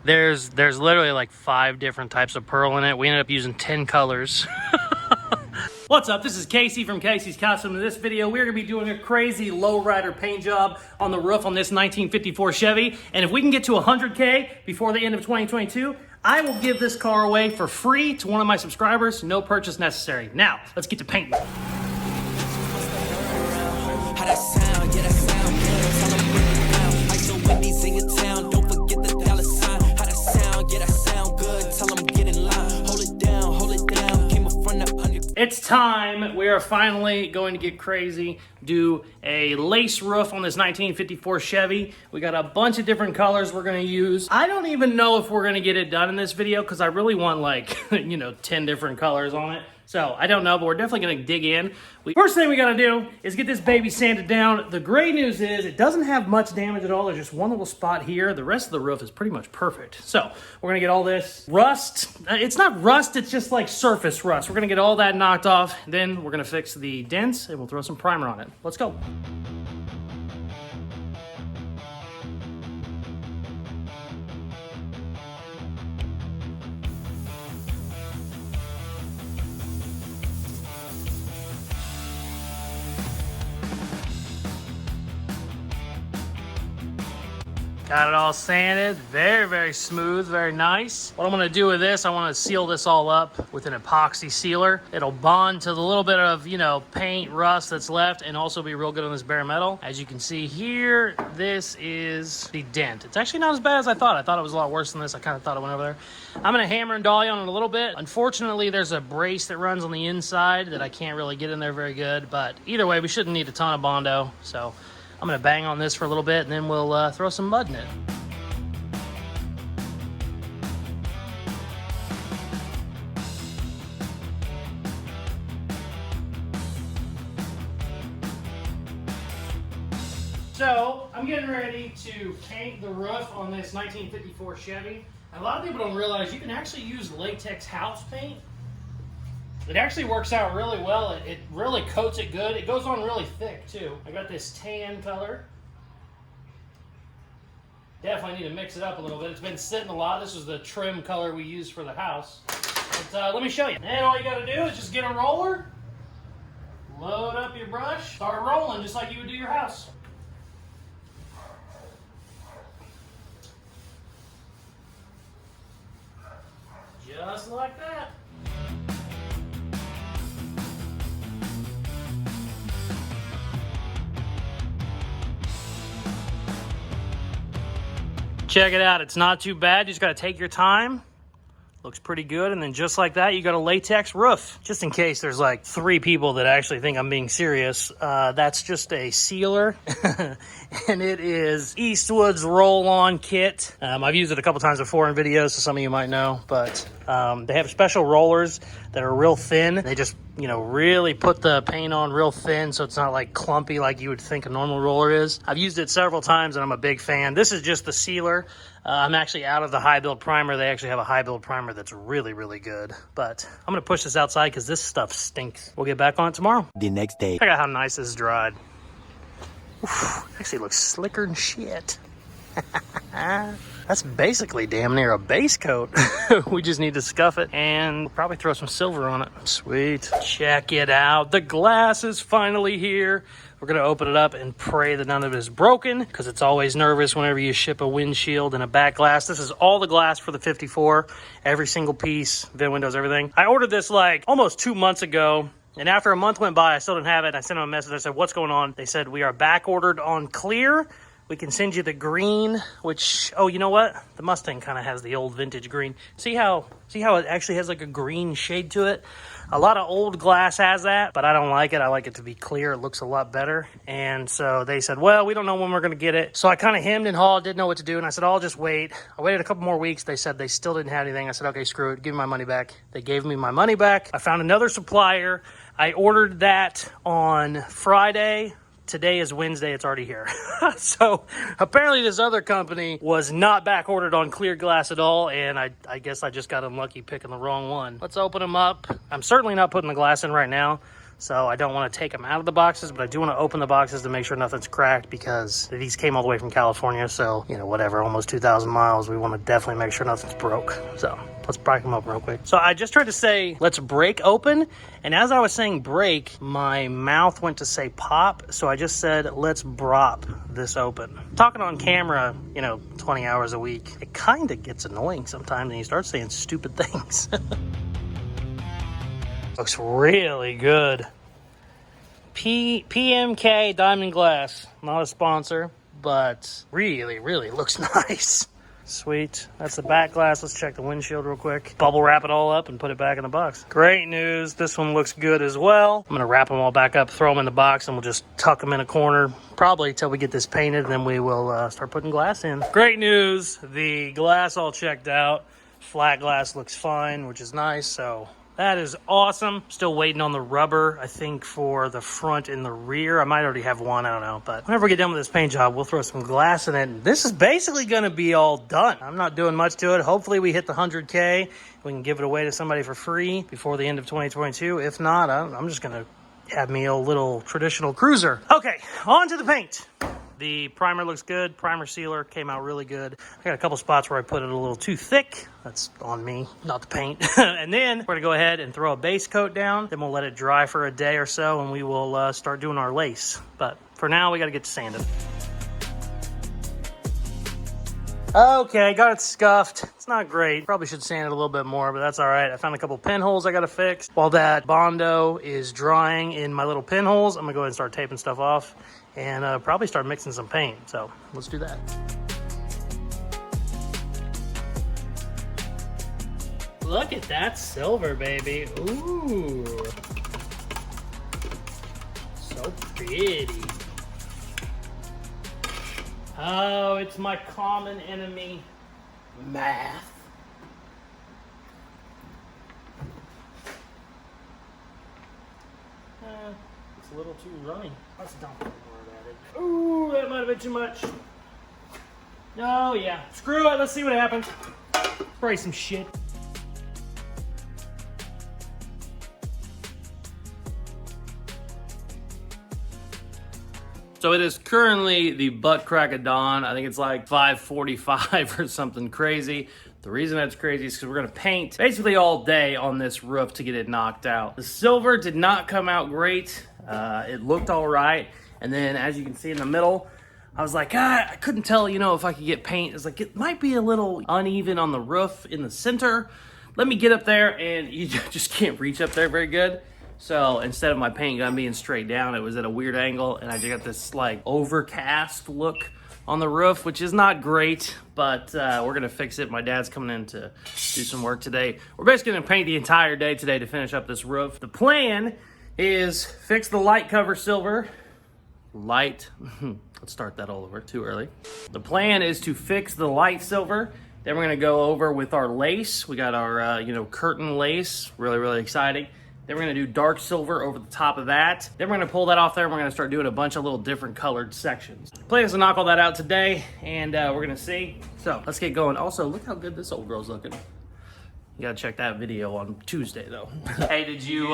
There's literally like 5 different types of pearl in it. We ended up using 10 colors. What's up? This is Casey from Caseyscustoms. In this video, we're going to be doing a crazy lowrider paint job on the roof on this 1954 Chevy. And if we can get to 100K before the end of 2022, I will give this car away for free to one of my subscribers. No purchase necessary. Now, let's get to painting. It's time. We are finally going to get crazy, do a lace roof on this 1954 Chevy. We got a bunch of different colors we're going to use. I don't even know if we're going to get it done in this video because I really want like, 10 different colors on it. So I don't know, but we're definitely going to dig in. First thing we got to do is get this baby sanded down. The great news is it doesn't have much damage at all. There's just one little spot here. The rest of the roof is pretty much perfect. So we're going to get all this rust. It's not rust, it's just like surface rust. We're going to get all that knocked off. Then we're going to fix the dents and we'll throw some primer on it. Let's go. Got it all sanded, very, very smooth, very nice. What I'm gonna do with this, I wanna seal this all up with an epoxy sealer. It'll bond to the little bit of, paint, rust that's left and also be real good on this bare metal. As you can see here, this is the dent. It's actually not as bad as I thought. I thought it was a lot worse than this. I kind of thought it went over there. I'm gonna hammer and dolly on it a little bit. Unfortunately, there's a brace that runs on the inside that I can't really get in there very good, but either way, we shouldn't need a ton of Bondo, so I'm gonna bang on this for a little bit and then we'll throw some mud in it. So I'm getting ready to paint the roof on this 1954 Chevy. And a lot of people don't realize you can actually use latex house paint. It actually works out really well. It really coats it good. It goes on really thick too. I got this tan color. Definitely need to mix it up a little bit. It's been sitting a lot. This is the trim color we used for the house. But let me show you. And all you gotta do is just get a roller, load up your brush, start rolling just like you would do your house. Just like that. Check it out, it's not too bad. You just gotta take your time. Looks pretty good, and then just like that, you got a latex roof. Just in case there's like 3 people that actually think I'm being serious, that's just a sealer, and it is Eastwood's roll-on kit. I've used it a couple times before in videos, so some of you might know, but they have special rollers that are real thin. They just, really put the paint on real thin, so it's not like clumpy like you would think a normal roller is. I've used it several times, and I'm a big fan. This is just the sealer. I'm actually out of the high build primer. They actually have a high build primer that's really, really good. But I'm gonna push this outside because this stuff stinks. We'll get back on it tomorrow. The next day. Check out how nice this is dried. Oof, actually looks slicker than shit. That's basically damn near a base coat. We just need to scuff it and we'll probably throw some silver on it. Sweet. Check it out. The glass is finally here. We're gonna open it up and pray that none of it is broken because it's always nervous whenever you ship a windshield and a back glass. This is all the glass for the 54, every single piece, vent windows, everything. I ordered this like almost 2 months ago. And after a month went by, I still didn't have it. I sent them a message. I said, what's going on? They said, we are back ordered on clear. We can send you the green, which, oh, you know what? The Mustang kind of has the old vintage green. See how it actually has like a green shade to it? A lot of old glass has that, but I don't like it. I like it to be clear. It looks a lot better. And so they said, well, we don't know when we're going to get it. So I kind of hemmed and hawed, didn't know what to do. And I said, I'll just wait. I waited a couple more weeks. They said they still didn't have anything. I said, okay, screw it. Give me my money back. They gave me my money back. I found another supplier. I ordered that on Friday. Today is Wednesday, it's already here. So apparently this other company was not back ordered on clear glass at all, and I guess I just got unlucky picking the wrong one. Let's open them up. I'm certainly not putting the glass in right now, So I don't want to take them out of the boxes, but I do want to open the boxes to make sure nothing's cracked, because these came all the way from California. So, you know, whatever, almost 2,000 miles. We want to definitely make sure nothing's broke. So let's break them open real quick. So I just tried to say, let's break open. And as I was saying break, my mouth went to say pop. So I just said, let's brop this open. Talking on camera, you know, 20 hours a week, it kind of gets annoying sometimes, and you start saying stupid things. Looks really good. PMK Diamond Glass, not a sponsor, but really, really looks nice. Sweet. That's the back glass. Let's check the windshield real quick. Bubble wrap it all up and put it back in the box. Great news. This one looks good as well. I'm gonna wrap them all back up, throw them in the box, and we'll just tuck them in a corner, probably till we get this painted, and then we will start putting glass in. Great news. The glass all checked out. Flat glass looks fine, which is nice. So that is awesome. Still waiting on the rubber, I think, for the front and the rear. I might already have one, I don't know. But whenever we get done with this paint job, we'll throw some glass in it. This is basically gonna be all done. I'm not doing much to it. Hopefully we hit the 100K. We can give it away to somebody for free before the end of 2022. If not, I'm just gonna have me a little traditional cruiser. Okay, on to the paint. The primer looks good. Primer sealer came out really good. I got a couple spots where I put it a little too thick. That's on me, not the paint. And then we're gonna go ahead and throw a base coat down. Then we'll let it dry for a day or so, and we will start doing our lace. But for now, we gotta get to sanding. Okay, got it scuffed. It's not great. Probably should sand it a little bit more, but that's all right. I found a couple pinholes I gotta fix. While that Bondo is drying in my little pinholes, I'm gonna go ahead and start taping stuff off and probably start mixing some paint. So let's do that. Look at that silver, baby. Ooh. So pretty. Oh, it's my common enemy, math. It's a little too runny. Let's dump more of that in. Ooh, that might have been too much. Oh, yeah. Screw it. Let's see what happens. Spray some shit. So it is currently the butt crack of dawn. I think it's like 5:45 or something crazy. The reason that's crazy is because we're gonna paint basically all day on this roof to get it knocked out. The silver did not come out great. It looked all right. And then as you can see in the middle, I was like, I couldn't tell, you know, if I could get paint. It's like, it might be a little uneven on the roof in the center. Let me get up there, and you just can't reach up there very good. So instead of my paint gun being straight down, it was at a weird angle, and I just got this like overcast look on the roof, which is not great, but we're gonna fix it. My dad's coming in to do some work today. We're basically gonna paint the entire day today to finish up this roof. The plan is fix the light cover silver. Light, let's start that all over, too early. The plan is to fix the light silver. Then we're gonna go over with our lace. We got our, curtain lace, really, really exciting. Then we're gonna do dark silver over the top of that. Then we're gonna pull that off there, and we're gonna start doing a bunch of little different colored sections. The plan is to knock all that out today, and we're gonna see. So let's get going. Also, look how good this old girl's looking. You gotta check that video on Tuesday, though. Hey, did you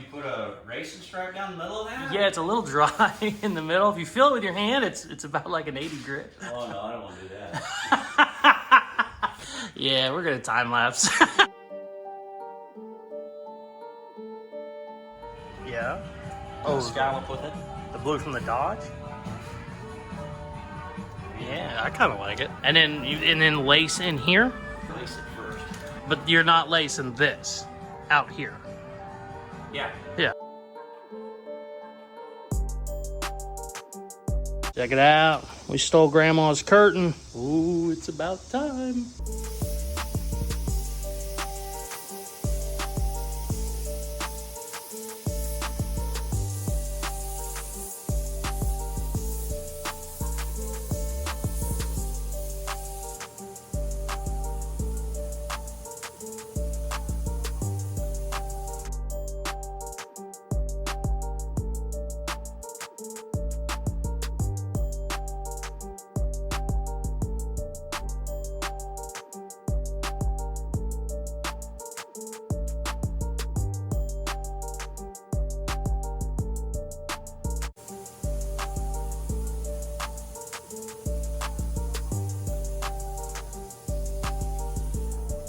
put a racing stripe down the middle of that? Yeah, it's a little dry in the middle. If you feel it with your hand, it's about like an 80 grit. Oh no, I don't want to do that. Yeah, we're gonna time lapse. Yeah. Oh, Scallop with it. The blue from the Dodge. Yeah, I kind of like it. And then lace in here. Lace it first. But you're not lacing this out here. Yeah. Yeah. Check it out. We stole Grandma's curtain. Ooh, it's about time.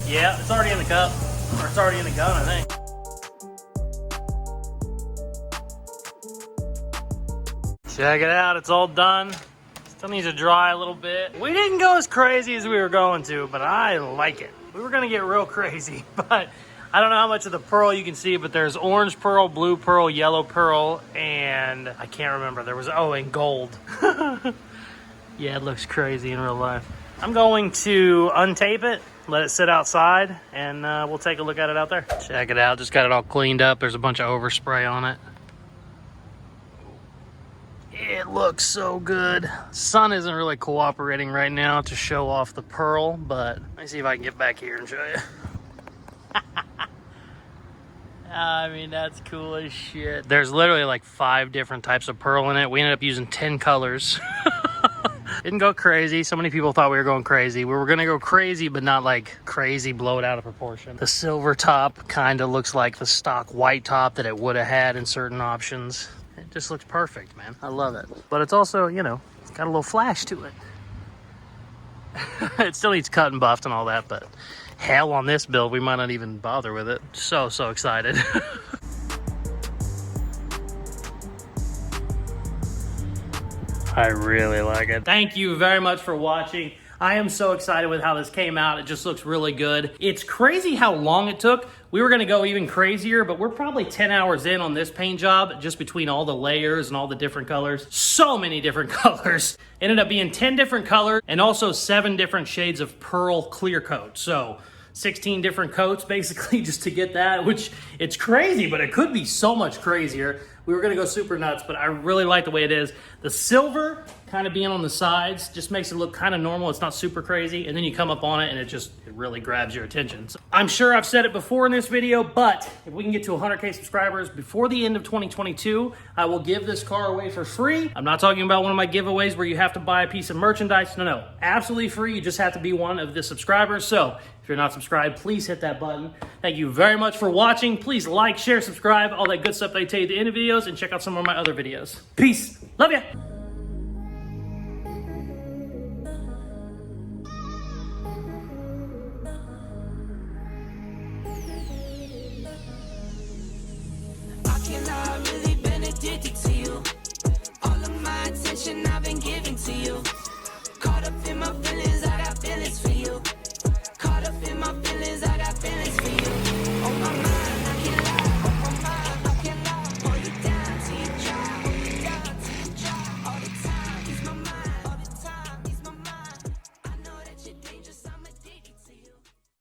Yeah, it's already in the cup. Or it's already in the gun, I think. Check it out, it's all done. Still needs to dry a little bit. We didn't go as crazy as we were going to, but I like it. We were gonna get real crazy, but I don't know how much of the pearl you can see, but there's orange pearl, blue pearl, yellow pearl, and I can't remember. There was, oh, and gold. Yeah, it looks crazy in real life. I'm going to untape it, let it sit outside, and we'll take a look at it out there. Check it out, just got it all cleaned up. There's a bunch of overspray on it. It looks so good. Sun isn't really cooperating right now to show off the pearl, but let me see if I can get back here and show you. I mean, that's cool as shit. There's literally like 5 different types of pearl in it. We ended up using 10 colors. Didn't go crazy. So many people thought we were going crazy. We were gonna go crazy, but not like crazy, blow it out of proportion. The silver top kind of looks like the stock white top that it would have had in certain options. It just looks perfect, man. I love it. But it's also, you know, it's got a little flash to it. It still needs cut and buffed and all that, but hell, on this build, we might not even bother with it. So excited. I really like it. Thank you very much for watching. I am so excited with how this came out. It just looks really good. It's crazy how long it took. We were gonna go even crazier, but we're probably 10 hours in on this paint job, just between all the layers and all the different colors. So many different colors. Ended up being 10 different colors and also 7 different shades of pearl clear coat. So 16 different coats basically just to get that, which it's crazy, but it could be so much crazier. We were gonna go super nuts, but I really like the way it is. The silver kind of being on the sides just makes it look kind of normal. It's not super crazy. And then you come up on it and it really grabs your attention. So I'm sure I've said it before in this video, but if we can get to 100K subscribers before the end of 2022, I will give this car away for free. I'm not talking about one of my giveaways where you have to buy a piece of merchandise. No, absolutely free. You just have to be one of the subscribers. So if you're not subscribed, please hit that button. Thank you very much for watching. Please like, share, subscribe, all that good stuff that I tell you at the end of videos, and check out some of my other videos. Peace. Love ya.